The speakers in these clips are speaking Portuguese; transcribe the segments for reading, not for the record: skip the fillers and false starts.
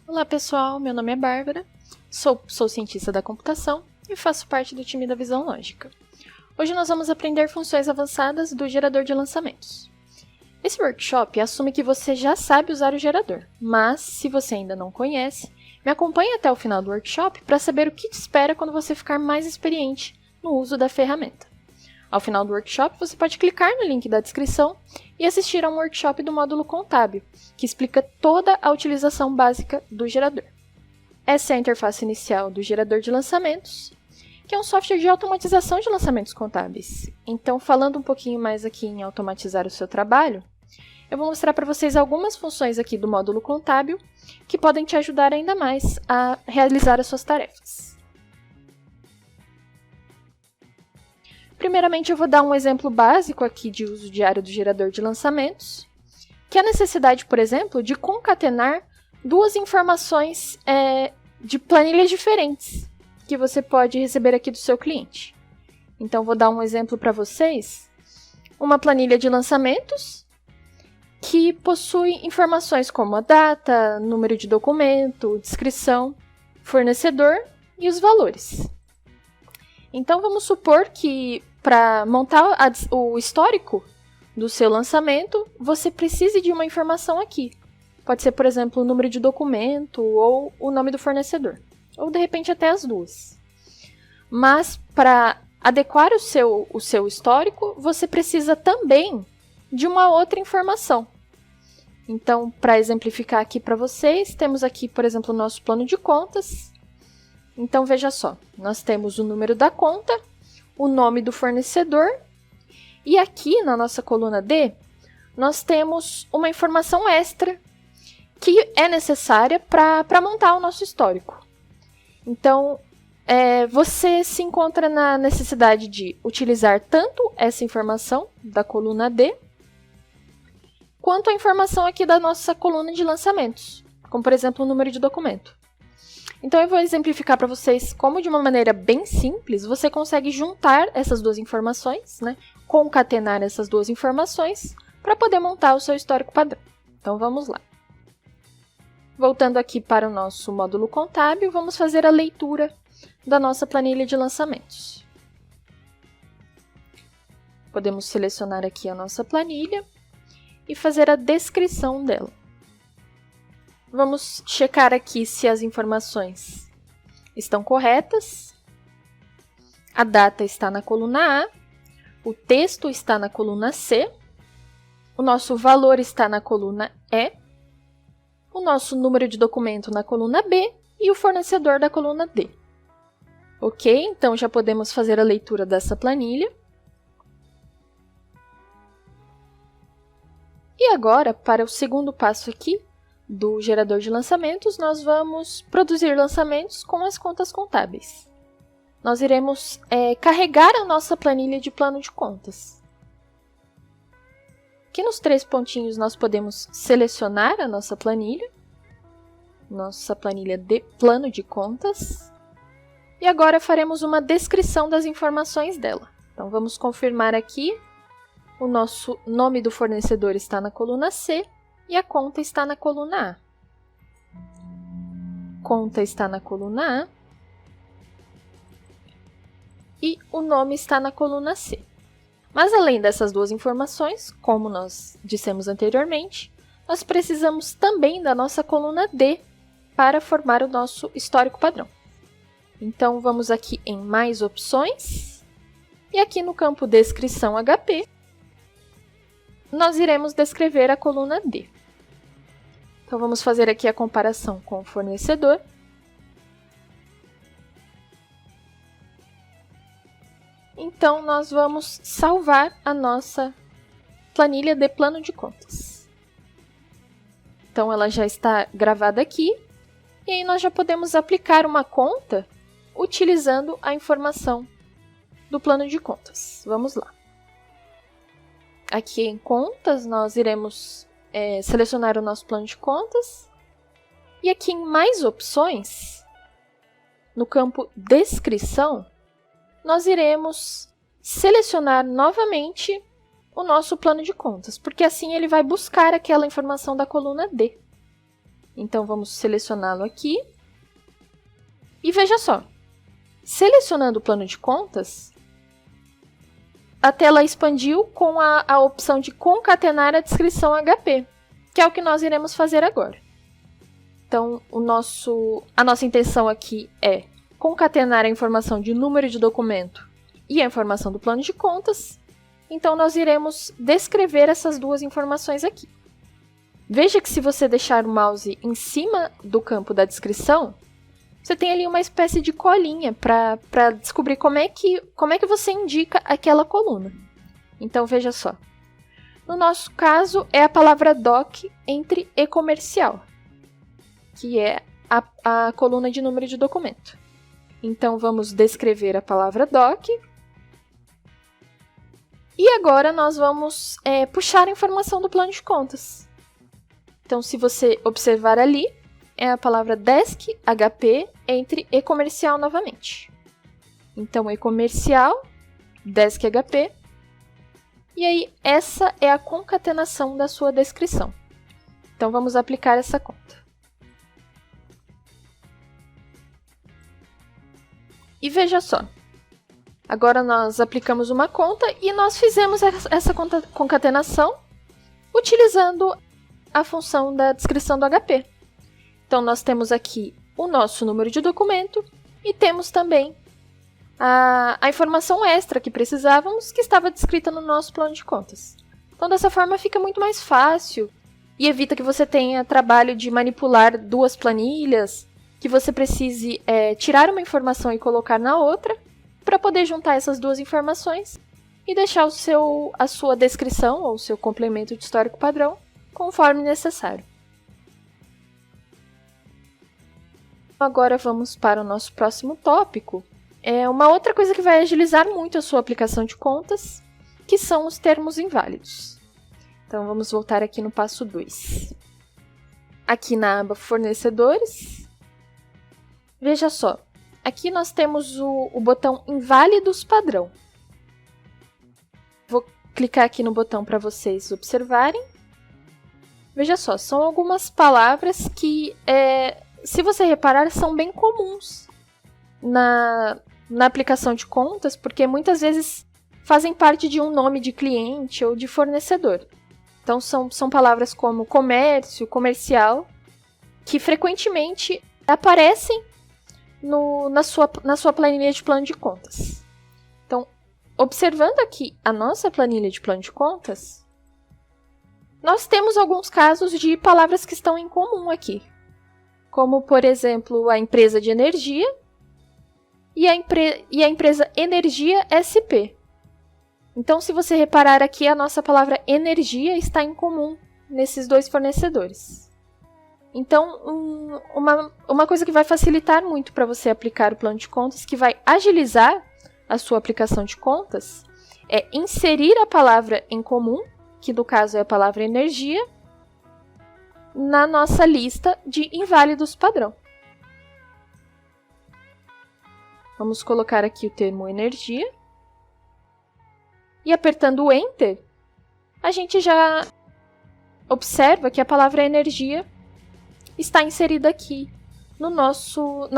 Olá pessoal, meu nome é Bárbara, sou cientista da computação e faço parte do time da Visão Lógica. Hoje nós vamos aprender funções avançadas do gerador de lançamentos. Esse workshop assume que você já sabe usar o gerador, mas se você ainda não conhece, me acompanhe até o final do workshop para saber o que te espera quando você ficar mais experiente no uso da ferramenta. Ao final do workshop, você pode clicar no link da descrição e assistir a um workshop do módulo contábil, que explica toda a utilização básica do gerador. Essa é a interface inicial do gerador de lançamentos, que é um software de automatização de lançamentos contábeis. Então, falando um pouquinho mais aqui em automatizar o seu trabalho, eu vou mostrar para vocês algumas funções aqui do módulo contábil que podem te ajudar ainda mais a realizar as suas tarefas. Primeiramente, eu vou dar um exemplo básico aqui de uso diário do gerador de lançamentos, que é a necessidade, por exemplo, de concatenar duas informações de planilhas diferentes que você pode receber aqui do seu cliente. Então, vou dar um exemplo para vocês. Uma planilha de lançamentos que possui informações como a data, número de documento, descrição, fornecedor e os valores. Então, vamos supor que para montar o histórico do seu lançamento, você precise de uma informação aqui. Pode ser, por exemplo, o número de documento ou o nome do fornecedor. Ou, de repente, até as duas. Mas, para adequar o seu histórico, você precisa também de uma outra informação. Então, para exemplificar aqui para vocês, temos aqui, por exemplo, o nosso plano de contas. Então, veja só, nós temos o número da conta, o nome do fornecedor, e aqui na nossa coluna D, nós temos uma informação extra que é necessária para montar o nosso histórico. Então, você se encontra na necessidade de utilizar tanto essa informação da coluna D, quanto a informação aqui da nossa coluna de lançamentos, como, por exemplo, o número de documento. Então, eu vou exemplificar para vocês como, de uma maneira bem simples, você consegue juntar essas duas informações, concatenar essas duas informações, para poder montar o seu histórico padrão. Então, vamos lá. Voltando aqui para o nosso módulo contábil, vamos fazer a leitura da nossa planilha de lançamentos. Podemos selecionar aqui a nossa planilha e fazer a descrição dela. Vamos checar aqui se as informações estão corretas. A data está na coluna A, o texto está na coluna C, o nosso valor está na coluna E, o nosso número de documento na coluna B e o fornecedor da coluna D. Ok, então já podemos fazer a leitura dessa planilha. E agora, para o segundo passo aqui, do gerador de lançamentos, nós vamos produzir lançamentos com as contas contábeis. Nós iremos carregar a nossa planilha de plano de contas. Aqui nos 3 pontinhos nós podemos selecionar a nossa planilha de plano de contas, e agora faremos uma descrição das informações dela. Então vamos confirmar aqui, o nosso nome do fornecedor está na coluna C, e a conta está na coluna A. Conta está na coluna A. E o nome está na coluna C. Mas além dessas duas informações, como nós dissemos anteriormente, nós precisamos também da nossa coluna D para formar o nosso histórico padrão. Então vamos aqui em mais opções. E aqui no campo descrição HP, nós iremos descrever a coluna D. Então, vamos fazer aqui a comparação com o fornecedor. Então, nós vamos salvar a nossa planilha de plano de contas. Então, ela já está gravada aqui. E aí, nós já podemos aplicar uma conta utilizando a informação do plano de contas. Vamos lá. Aqui em contas, nós iremos selecionar o nosso plano de contas. E aqui em mais opções, no campo descrição, nós iremos selecionar novamente o nosso plano de contas, porque assim ele vai buscar aquela informação da coluna D. Então, vamos selecioná-lo aqui. E veja só, selecionando o plano de contas, a tela expandiu com a opção de concatenar a descrição HP, que é o que nós iremos fazer agora. Então, a nossa intenção aqui é concatenar a informação de número de documento e a informação do plano de contas. Então, nós iremos descrever essas duas informações aqui. Veja que se você deixar o mouse em cima do campo da descrição, você tem ali uma espécie de colinha para descobrir como é que você indica aquela coluna. Então, veja só. No nosso caso, é a palavra DOC entre e comercial, que é a coluna de número de documento. Então, vamos descrever a palavra DOC. E agora, nós vamos puxar a informação do plano de contas. Então, se você observar ali, é a palavra desk, HP, entre e comercial novamente. Então, e comercial, desk, HP. E aí, essa é a concatenação da sua descrição. Então, vamos aplicar essa conta. E veja só. Agora, nós aplicamos uma conta e nós fizemos essa concatenação utilizando a função da descrição do HP. Então, nós temos aqui o nosso número de documento e temos também a informação extra que precisávamos, que estava descrita no nosso plano de contas. Então, dessa forma, fica muito mais fácil e evita que você tenha trabalho de manipular duas planilhas, que você precise tirar uma informação e colocar na outra, para poder juntar essas duas informações e deixar a sua descrição ou o seu complemento de histórico padrão conforme necessário. Agora vamos para o nosso próximo tópico. Uma outra coisa que vai agilizar muito a sua aplicação de contas, que são os termos inválidos. Então vamos voltar aqui no passo 2. Aqui na aba Fornecedores, veja só, aqui nós temos o botão Inválidos Padrão. Vou clicar aqui no botão para vocês observarem. Veja só, são algumas palavras que, se você reparar, são bem comuns na aplicação de contas, porque muitas vezes fazem parte de um nome de cliente ou de fornecedor. Então, são palavras como comércio, comercial, que frequentemente aparecem na sua planilha de plano de contas. Então, observando aqui a nossa planilha de plano de contas, nós temos alguns casos de palavras que estão em comum aqui, como, por exemplo, a empresa de energia e a empresa Energia SP. Então, se você reparar aqui, a nossa palavra energia está em comum nesses dois fornecedores. Então, uma coisa que vai facilitar muito para você aplicar o plano de contas, que vai agilizar a sua aplicação de contas, é inserir a palavra em comum, que no caso é a palavra energia, na nossa lista de inválidos padrão. Vamos colocar aqui o termo energia. E apertando o Enter, a gente já observa que a palavra energia está inserida aqui na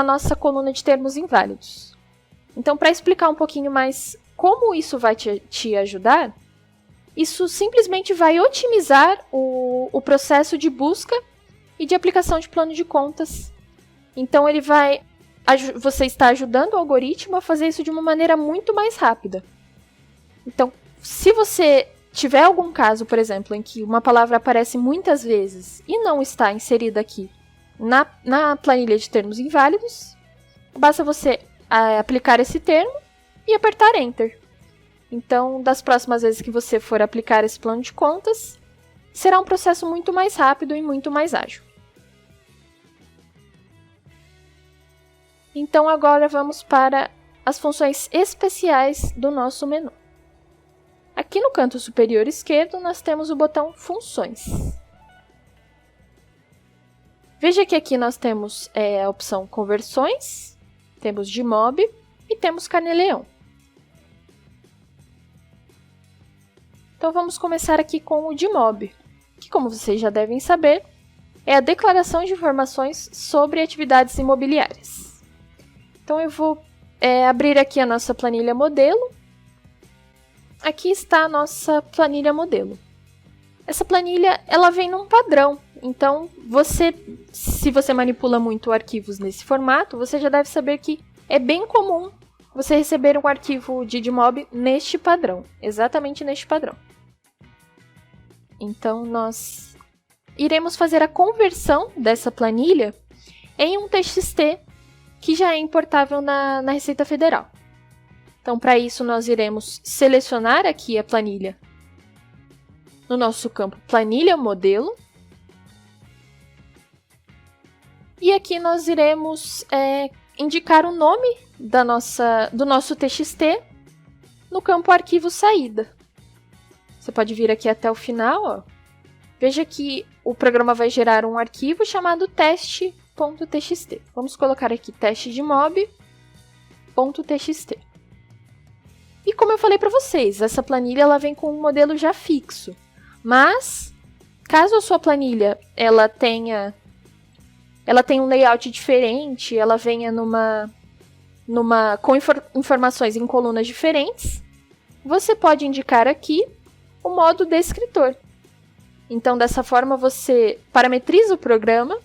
nossa coluna de termos inválidos. Então, para explicar um pouquinho mais como isso vai te ajudar, isso simplesmente vai otimizar o processo de busca e de aplicação de plano de contas. Então, você está ajudando o algoritmo a fazer isso de uma maneira muito mais rápida. Então, se você tiver algum caso, por exemplo, em que uma palavra aparece muitas vezes e não está inserida aqui na planilha de termos inválidos, basta você aplicar esse termo e apertar Enter. Então, das próximas vezes que você for aplicar esse plano de contas, será um processo muito mais rápido e muito mais ágil. Então, agora vamos para as funções especiais do nosso menu. Aqui no canto superior esquerdo, nós temos o botão Funções. Veja que aqui nós temos a opção Conversões, temos Gmob e temos Carnê-Leão. Então, vamos começar aqui com o Gmob, que, como vocês já devem saber, é a declaração de informações sobre atividades imobiliárias. Então eu vou abrir aqui a nossa planilha modelo. Aqui está a nossa planilha modelo. Essa planilha ela vem num padrão, então se você manipula muito arquivos nesse formato, você já deve saber que é bem comum você receber um arquivo Didmob neste padrão, exatamente neste padrão. Então nós iremos fazer a conversão dessa planilha em um TXT que já é importável na Receita Federal. Então para isso nós iremos selecionar aqui a planilha no nosso campo Planilha Modelo. E aqui nós iremos indicar o nome do nosso TXT no campo Arquivo Saída. Você pode vir aqui até o final. Ó. Veja que o programa vai gerar um arquivo chamado teste.txt. Vamos colocar aqui testedmob.txt. E como eu falei para vocês, essa planilha ela vem com um modelo já fixo. Mas, caso a sua planilha ela tenha um layout diferente, ela venha com informações em colunas diferentes, você pode indicar aqui o modo descritor. Então, dessa forma, você parametriza o programa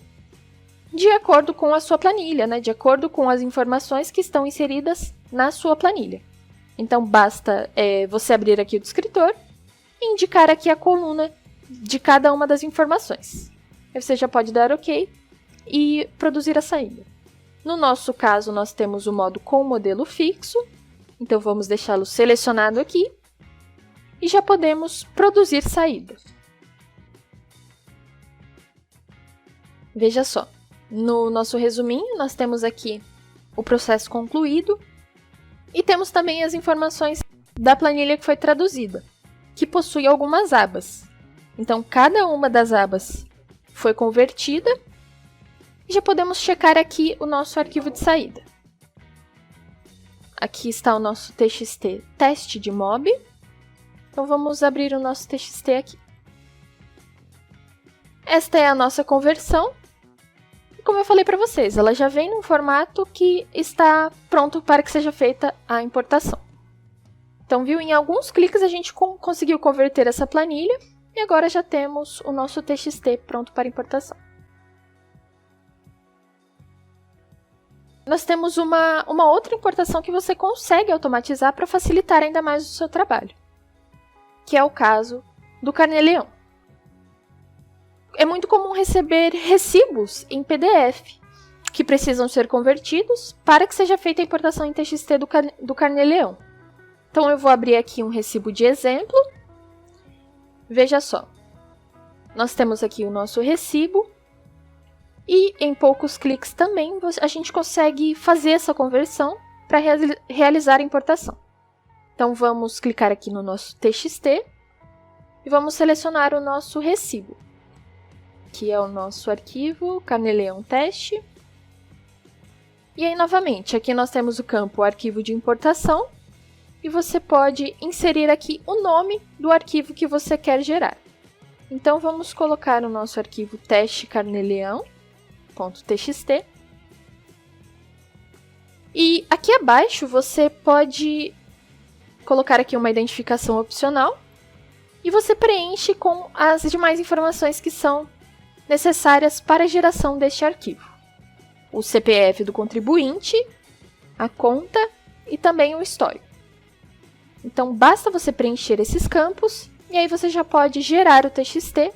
de acordo com a sua planilha, né? De acordo com as informações que estão inseridas na sua planilha. Então, basta você abrir aqui o descritor e indicar aqui a coluna de cada uma das informações. Aí você já pode dar OK e produzir a saída. No nosso caso, nós temos o modo com modelo fixo, então vamos deixá-lo selecionado aqui e já podemos produzir saída. Veja só, no nosso resuminho nós temos aqui o processo concluído e temos também as informações da planilha que foi traduzida, que possui algumas abas. Então, cada uma das abas foi convertida e já podemos checar aqui o nosso arquivo de saída. Aqui está o nosso TXT testedmob. Então, vamos abrir o nosso TXT aqui. Esta é a nossa conversão. E como eu falei para vocês, ela já vem num formato que está pronto para que seja feita a importação. Então, viu? Em alguns cliques a gente conseguiu converter essa planilha e agora já temos o nosso TXT pronto para importação. Nós temos uma outra importação que você consegue automatizar para facilitar ainda mais o seu trabalho, que é o caso do Carnê-Leão. É muito comum receber recibos em PDF que precisam ser convertidos para que seja feita a importação em TXT do Carnê-Leão. Então, eu vou abrir aqui um recibo de exemplo. Veja só. Nós temos aqui o nosso recibo. E em poucos cliques também a gente consegue fazer essa conversão para realizar a importação. Então, vamos clicar aqui no nosso TXT e vamos selecionar o nosso recibo, que é o nosso arquivo Carnê-Leão teste. E aí, novamente, aqui nós temos o campo Arquivo de Importação. E você pode inserir aqui o nome do arquivo que você quer gerar. Então, vamos colocar o nosso arquivo teste-carneleão.txt. E aqui abaixo você pode colocar aqui uma identificação opcional e você preenche com as demais informações que são necessárias para a geração deste arquivo. O CPF do contribuinte, a conta e também o histórico. Então, basta você preencher esses campos e aí você já pode gerar o TXT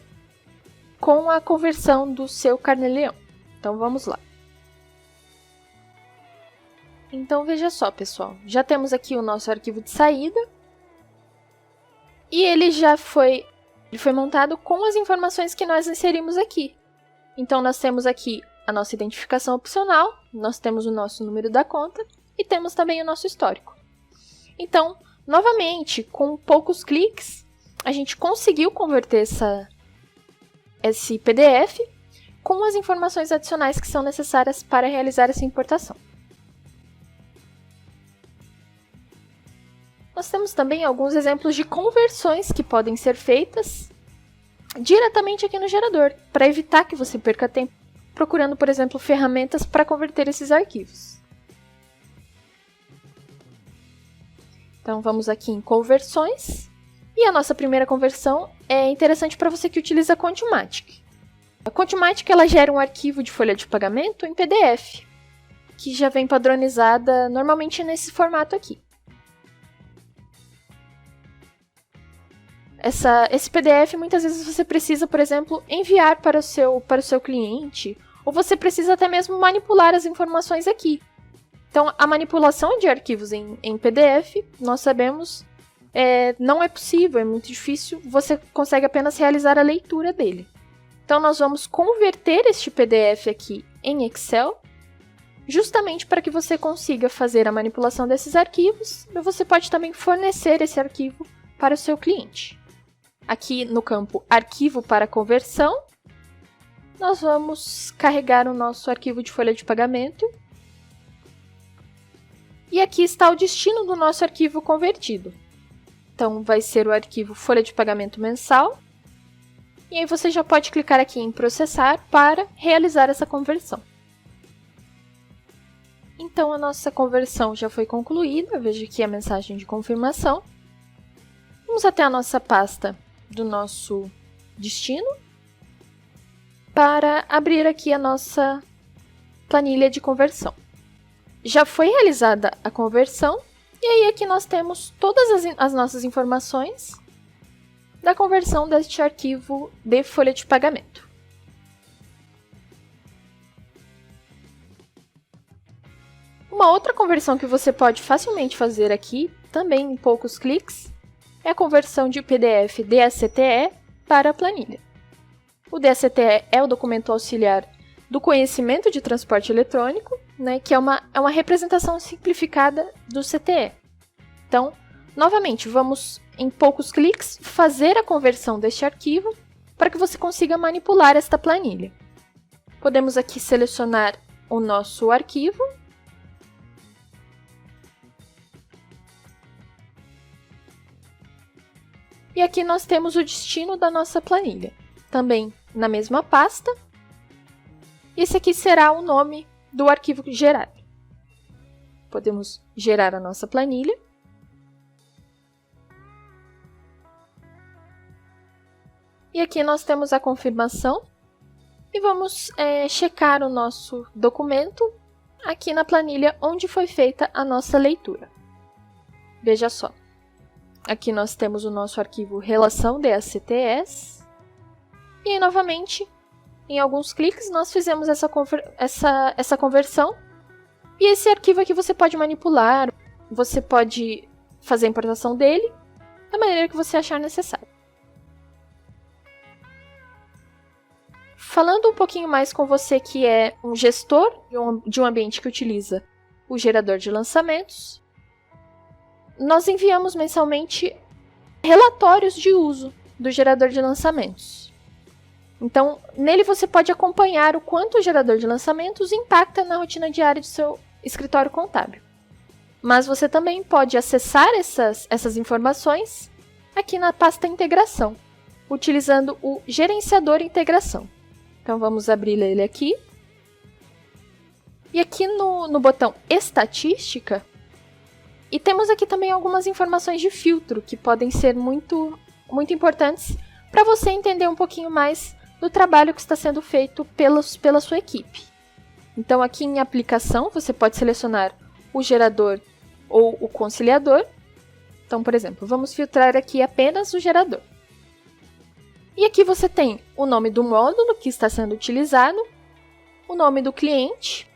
com a conversão do seu Carnê-Leão. Então, vamos lá. Então, veja só, pessoal. Já temos aqui o nosso arquivo de saída e ele foi montado com as informações que nós inserimos aqui. Então, nós temos aqui a nossa identificação opcional, nós temos o nosso número da conta e temos também o nosso histórico. Então, novamente, com poucos cliques, a gente conseguiu converter esse PDF com as informações adicionais que são necessárias para realizar essa importação. Nós temos também alguns exemplos de conversões que podem ser feitas diretamente aqui no gerador, para evitar que você perca tempo procurando, por exemplo, ferramentas para converter esses arquivos. Então vamos aqui em conversões, e a nossa primeira conversão é interessante para você que utiliza a Contimatic. A Contimatic ela gera um arquivo de folha de pagamento em PDF, que já vem padronizada normalmente nesse formato aqui. Esse PDF muitas vezes você precisa, por exemplo, enviar para o seu cliente, ou você precisa até mesmo manipular as informações aqui. Então, a manipulação de arquivos em PDF, nós sabemos, não é possível, é muito difícil, você consegue apenas realizar a leitura dele. Então, nós vamos converter este PDF aqui em Excel, justamente para que você consiga fazer a manipulação desses arquivos, e você pode também fornecer esse arquivo para o seu cliente. Aqui no campo Arquivo para Conversão, nós vamos carregar o nosso arquivo de folha de pagamento. E aqui está o destino do nosso arquivo convertido. Então, vai ser o arquivo Folha de Pagamento Mensal. E aí você já pode clicar aqui em Processar para realizar essa conversão. Então, a nossa conversão já foi concluída. Veja aqui a mensagem de confirmação. Vamos até a nossa pasta do nosso destino para abrir aqui a nossa planilha de conversão. Já foi realizada a conversão e aí aqui nós temos todas as nossas informações da conversão deste arquivo de folha de pagamento. Uma outra conversão que você pode facilmente fazer aqui, também em poucos cliques, é a conversão de PDF DACTE para a planilha. O DACTE é o documento auxiliar do conhecimento de transporte eletrônico, né, que é uma representação simplificada do CTE. Então, novamente, vamos em poucos cliques fazer a conversão deste arquivo para que você consiga manipular esta planilha. Podemos aqui selecionar o nosso arquivo. E aqui nós temos o destino da nossa planilha, também na mesma pasta. Esse aqui será o nome do arquivo gerado. Podemos gerar a nossa planilha. E aqui nós temos a confirmação. E vamos checar o nosso documento aqui na planilha onde foi feita a nossa leitura. Veja só. Aqui nós temos o nosso arquivo relação DACTS. E aí, novamente, em alguns cliques, nós fizemos essa conversão. E esse arquivo aqui você pode manipular, você pode fazer a importação dele da maneira que você achar necessário. Falando um pouquinho mais com você que é um gestor de um ambiente que utiliza o gerador de lançamentos, nós enviamos mensalmente relatórios de uso do gerador de lançamentos. Então, nele você pode acompanhar o quanto o gerador de lançamentos impacta na rotina diária do seu escritório contábil. Mas você também pode acessar essas informações aqui na pasta Integração, utilizando o Gerenciador Integração. Então, vamos abrir ele aqui. E aqui no botão Estatística, e temos aqui também algumas informações de filtro que podem ser muito, muito importantes para você entender um pouquinho mais do trabalho que está sendo feito pela sua equipe. Então, aqui em Aplicação, você pode selecionar o gerador ou o conciliador. Então, por exemplo, vamos filtrar aqui apenas o gerador. E aqui você tem o nome do módulo que está sendo utilizado, o nome do cliente,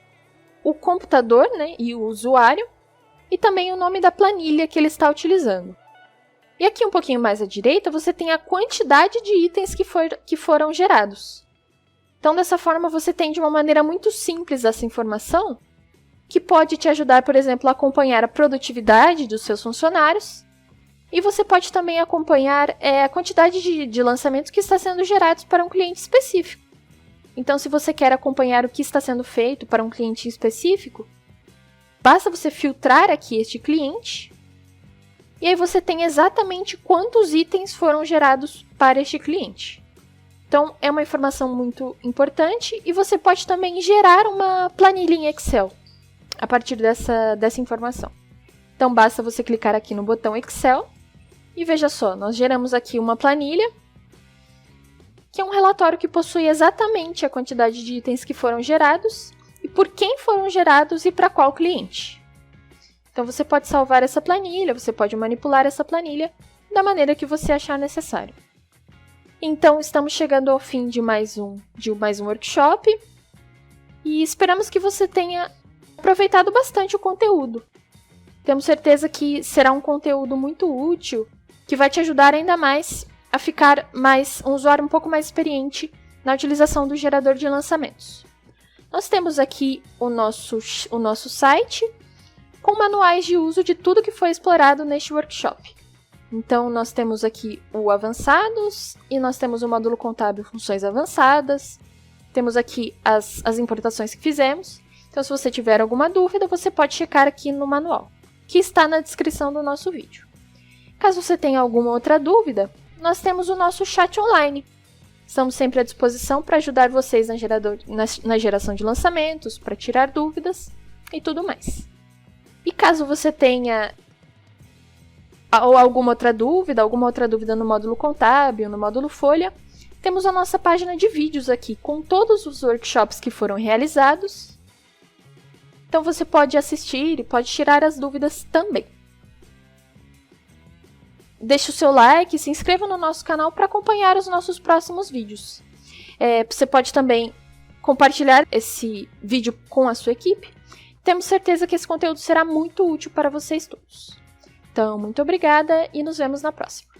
o computador, né, e o usuário, e também o nome da planilha que ele está utilizando. E aqui um pouquinho mais à direita, você tem a quantidade de itens que foram gerados. Então, dessa forma, você tem de uma maneira muito simples essa informação, que pode te ajudar, por exemplo, a acompanhar a produtividade dos seus funcionários, e você pode também acompanhar a quantidade de lançamentos que está sendo gerados para um cliente específico. Então, se você quer acompanhar o que está sendo feito para um cliente específico, basta você filtrar aqui este cliente, e aí você tem exatamente quantos itens foram gerados para este cliente. Então, é uma informação muito importante e você pode também gerar uma planilha em Excel a partir dessa informação. Então, basta você clicar aqui no botão Excel e veja só, nós geramos aqui uma planilha, que é um relatório que possui exatamente a quantidade de itens que foram gerados e por quem foram gerados e para qual cliente. Então, você pode salvar essa planilha, você pode manipular essa planilha da maneira que você achar necessário. Então, estamos chegando ao fim de mais um workshop e esperamos que você tenha aproveitado bastante o conteúdo. Temos certeza que será um conteúdo muito útil, que vai te ajudar ainda mais a ficar um usuário um pouco mais experiente na utilização do gerador de lançamentos. Nós temos aqui o nosso site com manuais de uso de tudo que foi explorado neste workshop. Então, nós temos aqui o Avançados e nós temos o módulo contábil Funções Avançadas. Temos aqui as importações que fizemos. Então, se você tiver alguma dúvida, você pode checar aqui no manual, que está na descrição do nosso vídeo. Caso você tenha alguma outra dúvida, nós temos o nosso chat online. Estamos sempre à disposição para ajudar vocês na geração de lançamentos, para tirar dúvidas e tudo mais. E caso você tenha alguma outra dúvida no módulo contábil, no módulo folha, temos a nossa página de vídeos aqui com todos os workshops que foram realizados. Então você pode assistir e pode tirar as dúvidas também. Deixe o seu like e se inscreva no nosso canal para acompanhar os nossos próximos vídeos. Você pode também compartilhar esse vídeo com a sua equipe. Temos certeza que esse conteúdo será muito útil para vocês todos. Então, muito obrigada e nos vemos na próxima.